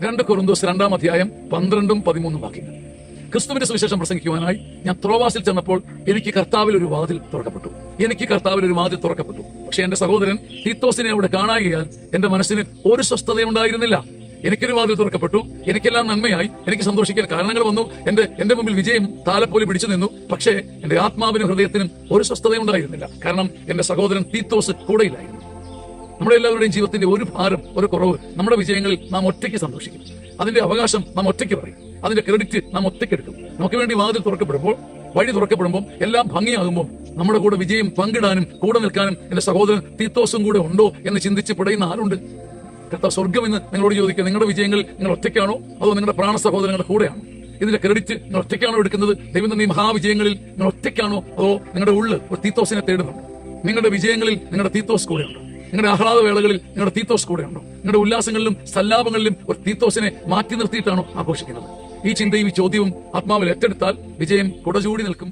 2 കൊരിന്ത്യർ 2-ാം അധ്യായം 12-13 വാക്യങ്ങൾ. ക്രിസ്തുവിന്റെ സുവിശേഷം പ്രസംഗിക്കുവാനായി ഞാൻ ത്രോവാസിൽ ചെന്നപ്പോൾ എനിക്ക് കർത്താവിൽ ഒരു വാതിൽ തുറക്കപ്പെട്ടു. പക്ഷെ എന്റെ സഹോദരൻ തീത്തോസിനെ അവിടെ കാണാകിയാൽ എന്റെ മനസ്സിന് ഒരു സ്വസ്ഥതയുണ്ടായിരുന്നില്ല. എനിക്കൊരു വാതിൽ തുറക്കപ്പെട്ടു, എനിക്കെല്ലാം നന്മയായി, എനിക്ക് സന്തോഷിക്കാൻ കാരണങ്ങൾ വന്നു, എന്റെ മുമ്പിൽ വിജയം താലപ്പൊലി പിടിച്ചു നിന്നു. പക്ഷേ എന്റെ ആത്മാവിനും ഹൃദയത്തിനും ഒരു സ്വസ്ഥതയുണ്ടായിരുന്നില്ല. കാരണം എന്റെ സഹോദരൻ തീത്തോസ് കൂടെയില്ലായിരുന്നു. നമ്മുടെ എല്ലാവരുടെയും ജീവിതത്തിന്റെ ഒരു ഭാരം, ഒരു കുറവ്, നമ്മുടെ വിജയങ്ങളിൽ നാം ഒറ്റയ്ക്ക് സന്തോഷിക്കും. അതിന്റെ അവകാശം നാം ഒറ്റയ്ക്ക് പറയും. അതിന്റെ ക്രെഡിറ്റ് നാം ഒറ്റയ്ക്ക് എടുക്കും. നമുക്ക് വേണ്ടി വാതിൽ തുറക്കപ്പെടുമ്പോൾ, വഴി തുറക്കപ്പെടുമ്പോൾ, എല്ലാം ഭംഗിയാകുമ്പോൾ നമ്മുടെ കൂടെ വിജയം പങ്കിടാനും കൂടെ നിൽക്കാനും എന്റെ സഹോദരൻ തീത്തോസും കൂടെ ഉണ്ടോ എന്ന് ചിന്തിച്ച് പിടയുന്ന ആരുണ്ട്? കർത്താവ് സ്വർഗം എന്ന് നിങ്ങളോട് ചോദിക്കുക, നിങ്ങളുടെ വിജയങ്ങളിൽ നിങ്ങൾ ഒറ്റയ്ക്കാണോ അതോ നിങ്ങളുടെ പ്രാണ സഹോദരങ്ങളുടെ കൂടെയാണോ? ഇതിന്റെ ക്രെഡിറ്റ് നിങ്ങൾ ഒറ്റയ്ക്കാണോ എടുക്കുന്നത്? ദൈവം തന്നെ ഈ മഹാവിജയങ്ങളിൽ നിങ്ങൾ ഒറ്റയ്ക്കാണോ അതോ നിങ്ങളുടെ ഉള്ളിൽ ഒരു തീത്തോസിനെ തേടുന്നുണ്ടോ? നിങ്ങളുടെ വിജയങ്ങളിൽ നിങ്ങളുടെ തീത്തോസ് കൂടെയുണ്ടോ? നിങ്ങളുടെ ആഹ്ലാദവേളകളിൽ നിങ്ങളുടെ തീത്തോസ് കൂടെയുണ്ടോ? നിങ്ങളുടെ ഉല്ലാസങ്ങളിലും സല്ലാപങ്ങളിലും ഒരു തീത്തോസിനെ മാറ്റി നിർത്തിയിട്ടാണോ ആഘോഷിക്കുന്നത്? ഈ ചിന്തയും ഈ ചോദ്യവും ആത്മാവിൽ ഏറ്റെടുത്താൽ വിജയം കുടചൂടി നിൽക്കും.